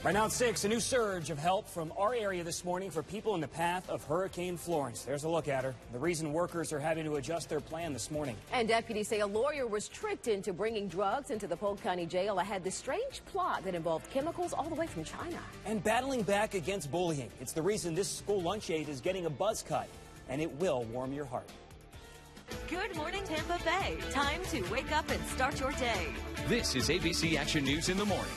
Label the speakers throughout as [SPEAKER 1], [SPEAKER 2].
[SPEAKER 1] Right now at 6, a new surge of help from our area this morning for people in the path of Hurricane Florence. There's a look at her. The reason workers are having to adjust their plan this morning.
[SPEAKER 2] And deputies say a lawyer was tricked into bringing drugs into the Polk County Jail ahead the strange plot that involved chemicals all the way from China.
[SPEAKER 1] And battling back against bullying. It's the reason this school lunch aid is getting a buzz cut, and it will warm your heart.
[SPEAKER 3] Good morning, Tampa Bay. Time to wake up and start your day.
[SPEAKER 4] This is ABC Action News in the morning.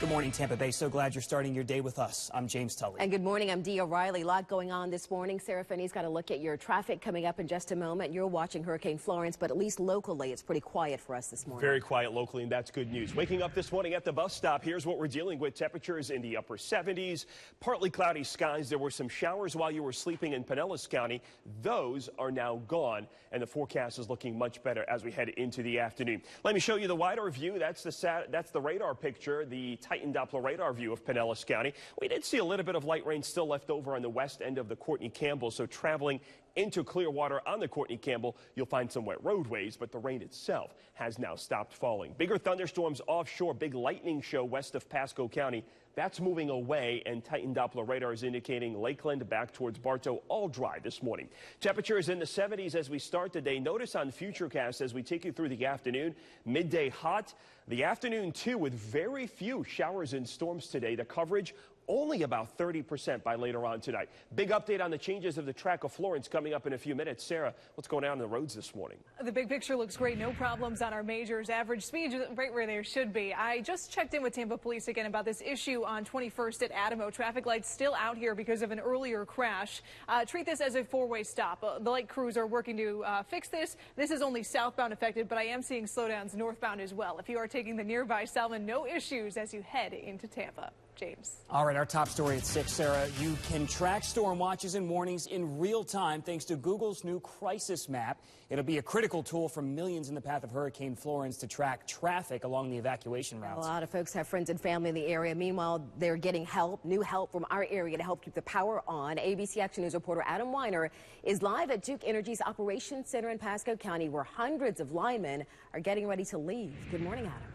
[SPEAKER 1] Good morning, Tampa Bay. So glad you're starting your day with us. I'm James Tully.
[SPEAKER 2] And good morning. I'm Dee O'Reilly. A lot going on this morning. Sarah Finney's got a look at your traffic coming up in just a moment. You're watching Hurricane Florence, but at least locally, it's pretty quiet for us this morning.
[SPEAKER 5] Very quiet locally, and that's good news. Waking up this morning at the bus stop, here's what we're dealing with. Temperatures in the upper 70s, partly cloudy skies. There were some showers while you were sleeping in Pinellas County. Those are now gone, and the forecast is looking much better as we head into the afternoon. Let me show you the wider view. That's the radar picture, the Titan Doppler radar view of Pinellas County. We did see a little bit of light rain still left over on the west end of the Courtney Campbell, so traveling into Clearwater on the Courtney Campbell, you'll find some wet roadways, but the rain itself has now stopped falling. Bigger thunderstorms offshore, big lightning show west of Pasco County. That's moving away, and Titan Doppler radar is indicating Lakeland back towards Bartow all dry this morning. Temperatures in the 70s as we start the day. Notice on Futurecast as we take you through the afternoon, midday hot. The afternoon, too, with very few showers and storms today. The coverage only about 30% by later on tonight. Big update on the changes of the track of Florence coming up in a few minutes. Sarah, what's going on the roads this morning?
[SPEAKER 6] The big picture looks great. No problems on our majors. Average speed right where there should be. I just checked in with Tampa Police again about this issue on 21st at Adamo. Traffic lights still out here because of an earlier crash. Treat this as a four-way stop. The light crews are working to fix this. This is only southbound affected, but I am seeing slowdowns northbound as well. If you are taking the nearby Salmon, no issues as you head into Tampa. James.
[SPEAKER 1] All right, our top story at 6, Sarah. You can track storm watches and warnings in real time thanks to Google's new crisis map. It'll be a critical tool for millions in the path of Hurricane Florence to track traffic along the evacuation routes.
[SPEAKER 2] A lot of folks have friends and family in the area. Meanwhile, they're getting new help from our area to help keep the power on. ABC Action News reporter Adam Weiner is live at Duke Energy's Operations Center in Pasco County, where hundreds of linemen are getting ready to leave. Good morning, Adam.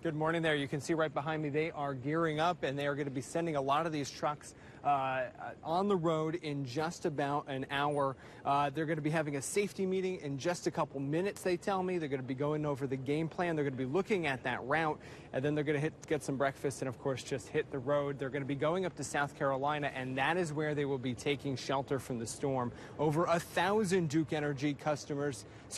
[SPEAKER 7] Good morning there. You can see right behind me, they are gearing up, and they are going to be sending a lot of these trucks on the road in just about an hour. They're going to be having a safety meeting in just a couple minutes, they tell me. They're going to be going over the game plan. They're going to be looking at that route, and then they're going to get some breakfast and, of course, just hit the road. They're going to be going up to South Carolina, and that is where they will be taking shelter from the storm. Over 1,000 Duke Energy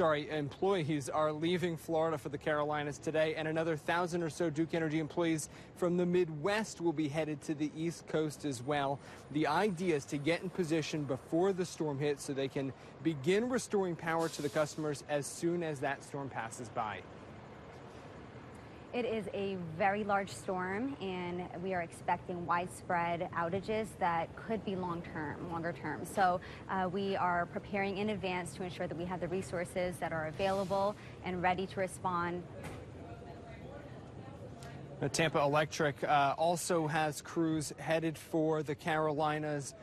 [SPEAKER 7] employees are leaving Florida for the Carolinas today, and another 1,000 or so Duke Energy employees from the Midwest will be headed to the East Coast as well. The idea is to get in position before the storm hits so they can begin restoring power to the customers as soon as that storm passes by.
[SPEAKER 8] It is a very large storm, and we are expecting widespread outages that could be longer term. So we are preparing in advance to ensure that we have the resources that are available and ready to respond.
[SPEAKER 7] Tampa Electric also has crews headed for the Carolinas.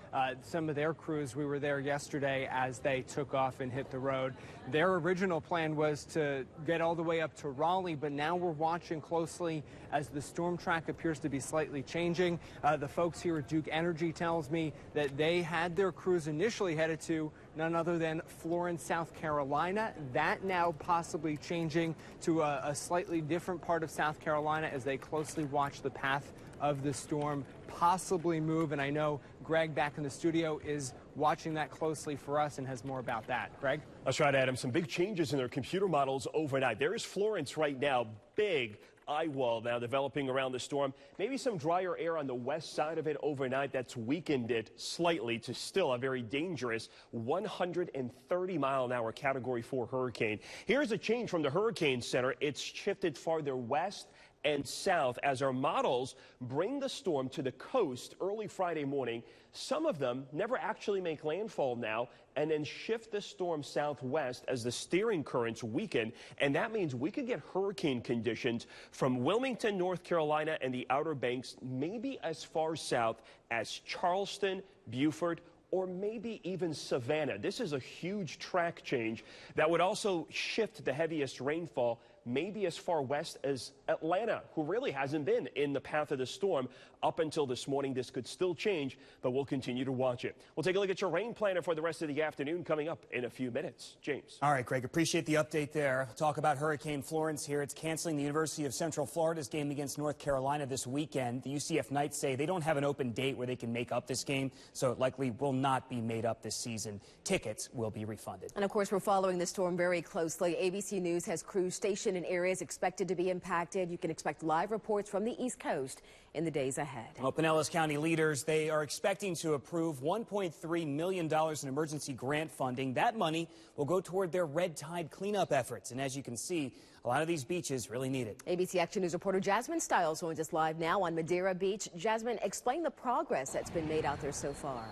[SPEAKER 7] Some of their crews, we were there yesterday as they took off and hit the road. Their original plan was to get all the way up to Raleigh, but now we're watching closely as the storm track appears to be slightly changing. The folks here at Duke Energy tells me that they had their crews initially headed to none other than Florence, South Carolina. That now possibly changing to a slightly different part of South Carolina as they closely watch the path of the storm possibly move. And I know Greg back in the studio is watching that closely for us and has more about that. Greg?
[SPEAKER 5] That's right, Adam. Some big changes in their computer models overnight. There is Florence right now, big eye wall now developing around the storm. Maybe some drier air on the west side of it overnight that's weakened it slightly to still a very dangerous 130-mile-an-hour Category 4 hurricane. Here's a change from the Hurricane Center. It's shifted farther west and south as our models bring the storm to the coast early Friday morning. Some of them never actually make landfall now and then shift the storm southwest as the steering currents weaken. And that means we could get hurricane conditions from Wilmington, North Carolina and the Outer Banks, maybe as far south as Charleston, Beaufort, or maybe even Savannah. This is a huge track change that would also shift the heaviest rainfall maybe as far west as Atlanta, who really hasn't been in the path of the storm up until this morning. This could still change, but we'll continue to watch it. We'll take a look at your rain planner for the rest of the afternoon coming up in a few minutes. James.
[SPEAKER 1] All right, Greg, appreciate the update there. Talk about Hurricane Florence here. It's canceling the University of Central Florida's game against North Carolina this weekend. The UCF Knights say they don't have an open date where they can make up this game, so it likely will not be made up this season. Tickets will be refunded.
[SPEAKER 2] And of course, we're following the storm very closely. ABC News has crews stationed in areas expected to be impacted. You can expect live reports from the East Coast in the days ahead.
[SPEAKER 1] Well, Pinellas County leaders, they are expecting to approve $1.3 million in emergency grant funding. That money will go toward their red tide cleanup efforts. And as you can see, a lot of these beaches really need it.
[SPEAKER 2] ABC Action News reporter Jasmine Stiles joins us live now on Madeira Beach. Jasmine, explain the progress that's been made out there so far.